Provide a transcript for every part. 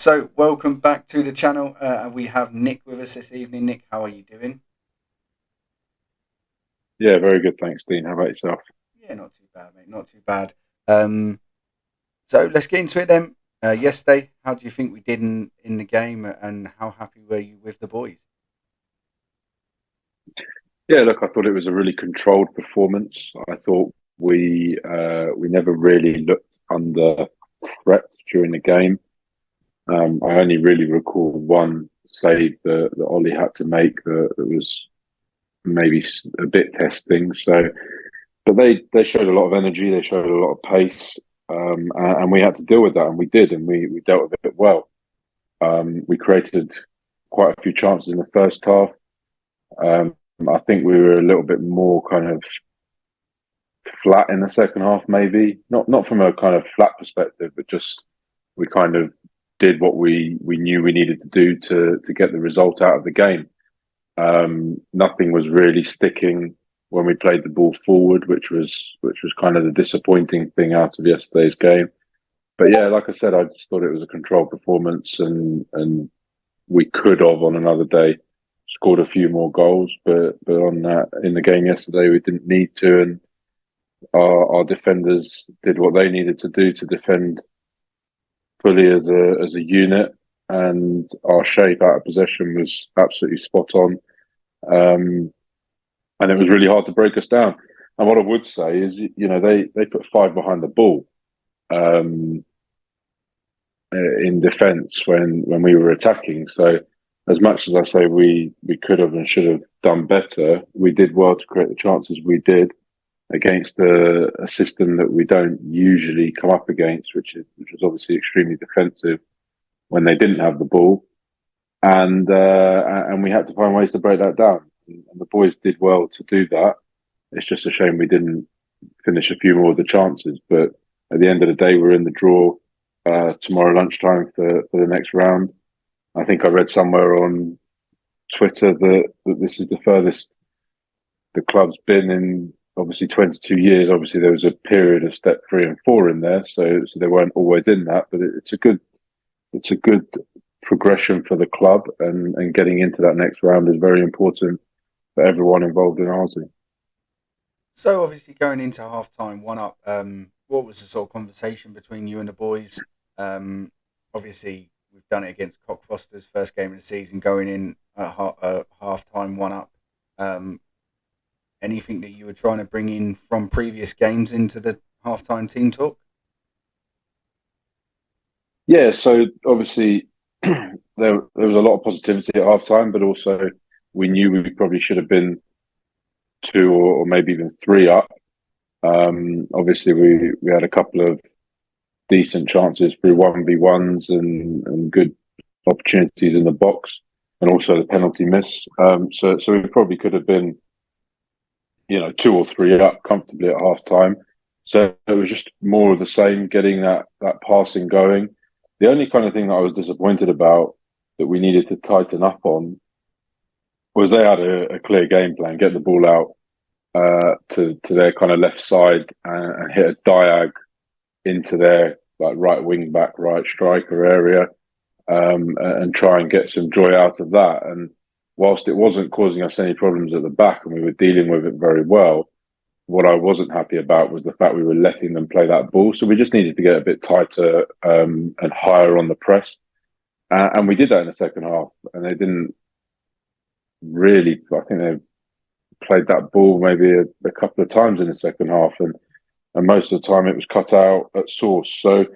So, welcome back to the channel. We have Nick with us this evening. Nick, how are you doing? Yeah, very good. Thanks, Dean. How about yourself? Yeah, not too bad, mate. Not too bad. Um, so let's get into it then. Yesterday, how do you think we did in the game, and how happy were you with the boys? Yeah, look, I thought it was a really controlled performance. I thought we never really looked under threat during the game. I only really recall one save that Ollie had to make that was maybe a bit testing. So, but they showed a lot of energy. They showed a lot of pace, and we had to deal with that, and we did, and we dealt with it well. We created quite a few chances in the first half. Um, I think we were a little bit more kind of flat in the second half, maybe not from a kind of flat perspective, but just we kind of did what we knew we needed to do to get the result out of the game. Nothing was really sticking when we played the ball forward, which was kind of the disappointing thing out of yesterday's game. But yeah, like I said, I just thought it was a controlled performance, and we could have on another day scored a few more goals, but on that in the game yesterday we didn't need to, and our defenders did what they needed to do to defend fully as a unit, and our shape out of possession was absolutely spot on, and it was really hard to break us down. And what I would say is, they put five behind the ball. Um, in defence when we were attacking. So as much as I say we could have and should have done better, we did well to create the chances we did against a system that we don't usually come up against, which was obviously extremely defensive when they didn't have the ball, and we had to find ways to break that down. And the boys did well to do that. It's just a shame we didn't finish a few more of the chances, but at the end of the day, we're in the draw tomorrow lunchtime for the next round. I think I read somewhere on Twitter that this is the furthest the club's been in obviously 22 years. Obviously, there was a period of step 3 and 4 in there, so they weren't always in that. But it's a good progression for the club, and getting into that next round is very important for everyone involved in Arsenal. So, obviously, going into half time, one up. What was the sort of conversation between you and the boys? Obviously, we've done it against Cockfosters, first game of the season, going in at half time, one up. Um, Anything that you were trying to bring in from previous games into the halftime team talk? Yeah, so obviously there was a lot of positivity at half time, but also we knew we probably should have been two or maybe even three up. Obviously, we had a couple of decent chances through 1v1s and good opportunities in the box, and also the penalty miss. So we probably could have been, two or three up comfortably at half time. So it was just more of the same, getting that passing going. The only kind of thing that I was disappointed about that we needed to tighten up on was they had a clear game plan, get the ball out to their kind of left side, and hit a diag into their like right wing back, right striker area, and try and get some joy out of that. And whilst it wasn't causing us any problems at the back and we were dealing with it very well, what I wasn't happy about was the fact we were letting them play that ball. So we just needed to get a bit tighter, and higher on the press. And we did that in the second half, and they didn't really. I think they played that ball maybe a couple of times in the second half, and most of the time it was cut out at source. So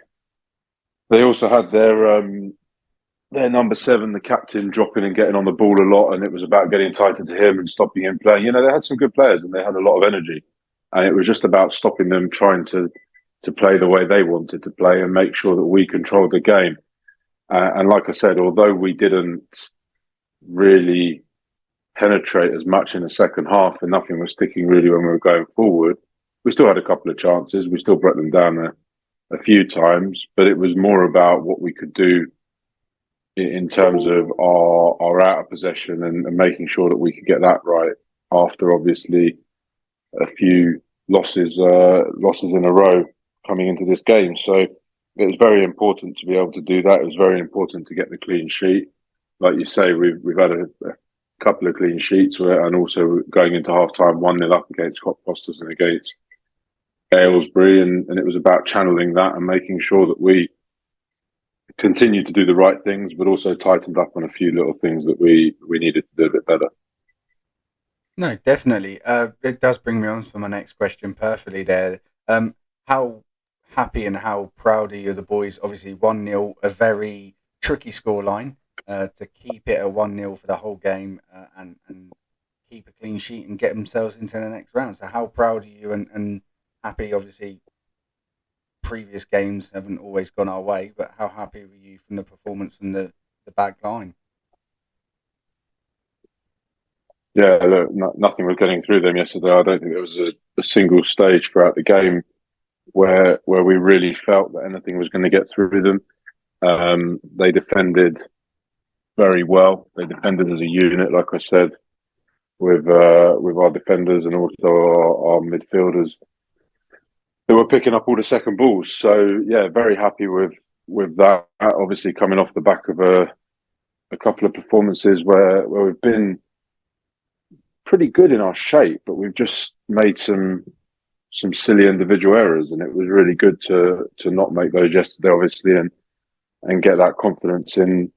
they also had their number seven, the captain, dropping and getting on the ball a lot, and it was about getting tighter to him and stopping him playing. They had some good players and they had a lot of energy, and it was just about stopping them trying to play the way they wanted to play and make sure that we controlled the game. And like I said, although we didn't really penetrate as much in the second half and nothing was sticking really when we were going forward, we still had a couple of chances. We still brought them down a few times, but it was more about what we could do in terms of our out of possession, and making sure that we could get that right after obviously a few losses in a row coming into this game. So was very important to be able to do that. It was very important to get the clean sheet. Like you say, we've had a couple of clean sheets, and also going into half time 1-0 up against Cockfosters and against Aylesbury, and it was about channeling that and making sure that we continued to do the right things, but also tightened up on a few little things that we needed to do a bit better. No, definitely. It does bring me on to my next question perfectly there. How happy and how proud are you of the boys? Obviously, 1-0, a very tricky scoreline to keep it at 1-0 for the whole game and keep a clean sheet and get themselves into the next round. So, how proud are you and happy? Obviously, previous games haven't always gone our way, but how happy were you from the performance from the back line? Yeah, look, nothing was getting through them yesterday. I don't think there was a single stage throughout the game where we really felt that anything was going to get through them. They defended very well. They defended as a unit, like I said, with our defenders and also our midfielders. They were picking up all the second balls. So yeah, very happy with that. Obviously, coming off the back of a couple of performances where we've been pretty good in our shape, but we've just made some silly individual errors, and it was really good to not make those yesterday, obviously, and get that confidence in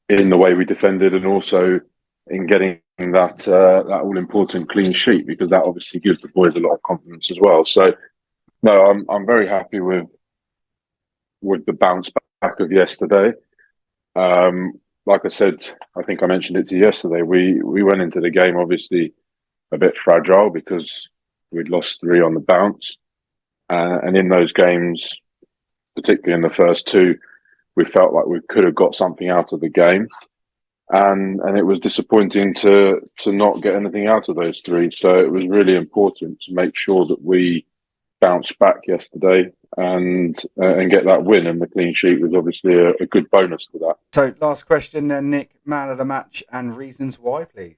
the way we defended, and also in getting that all important clean sheet, because that obviously gives the boys a lot of confidence as well. So no, I'm very happy with the bounce back of yesterday. Like I said, I think I mentioned it to you yesterday. We went into the game obviously a bit fragile because we'd lost 3 on the bounce, and in those games, particularly in the first 2, we felt like we could have got something out of the game, and it was disappointing to not get anything out of those 3. So it was really important to make sure that we bounced back yesterday and get that win, and the clean sheet was obviously a good bonus to that. So, last question then, Nick. Man of the match and reasons why, please.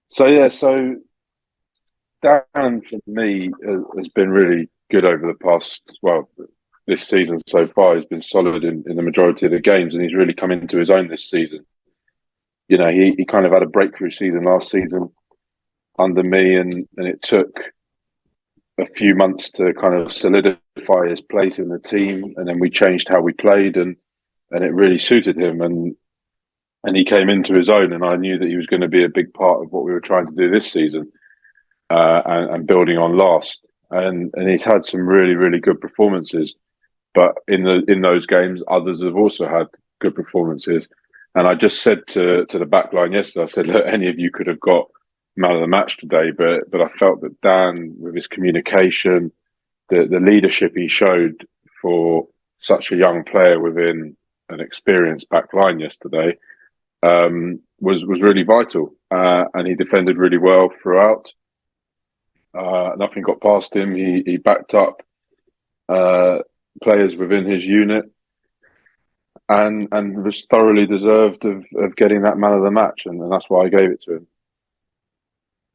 So yeah, so Dan for me has been really good over the past, well, this season so far. He's been solid in the majority of the games, and he's really come into his own this season. You know, he kind of had a breakthrough season last season under me, and it took a few months to kind of solidify his place in the team, and then we changed how we played, and it really suited him, and he came into his own, and I knew that he was going to be a big part of what we were trying to do this season, and building on last, and he's had some really, really good performances, but in those games, others have also had good performances, and I just said to the back line yesterday, I said, look, any of you could have got man of the match today, but I felt that Dan, with his communication, the leadership he showed for such a young player within an experienced back line yesterday, was really vital, and he defended really well throughout. Nothing got past him. He backed up players within his unit, and was thoroughly deserved of getting that man of the match, and that's why I gave it to him.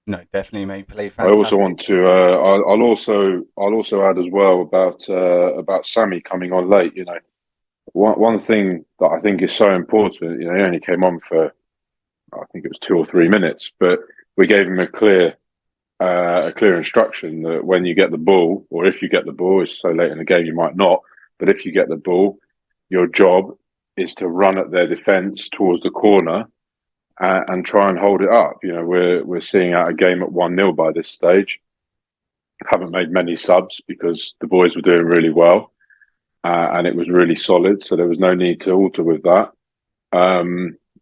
No, definitely, mate. Played I also fantastic. want to. I'll also add as well about Sammy coming on late. You know, one thing that I think is so important. You know, he only came on for, I think it was 2 or 3 minutes, but we gave him a clear instruction that when you get the ball, or if you get the ball, it's so late in the game you might not, but if you get the ball, your job is to run at their defence towards the corner, and try and hold it up. You know, we're seeing out a game at 1-0 by this stage. Haven't made many subs because the boys were doing really well, and it was really solid, so there was no need to alter with that.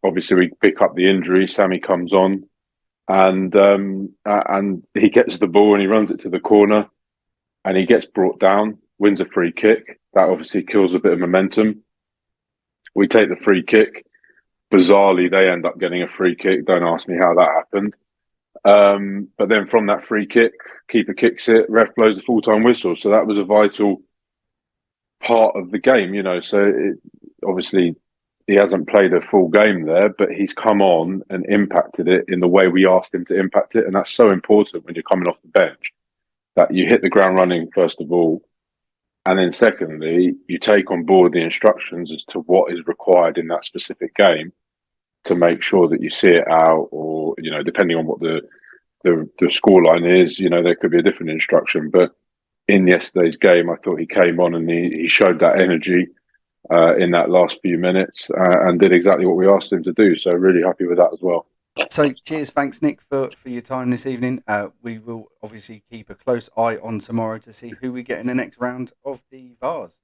Obviously, we pick up the injury. Sammy comes on, and he gets the ball and he runs it to the corner, and he gets brought down, wins a free kick. That obviously kills a bit of momentum. We take the free kick. Bizarrely, they end up getting a free kick. Don't ask me how that happened. But then from that free kick, keeper kicks it, ref blows the full-time whistle. So that was a vital part of the game, you know. So obviously, he hasn't played a full game there, but he's come on and impacted it in the way we asked him to impact it. And that's so important when you're coming off the bench, that you hit the ground running, first of all, And then secondly, you take on board the instructions as to what is required in that specific game to make sure that you see it out, or depending on what the scoreline is, there could be a different instruction. But in yesterday's game, I thought he came on and he showed that energy in that last few minutes and did exactly what we asked him to do. So really happy with that as well. So cheers, thanks Nick for your time this evening. We will obviously keep a close eye on tomorrow to see who we get in the next round of the Vars.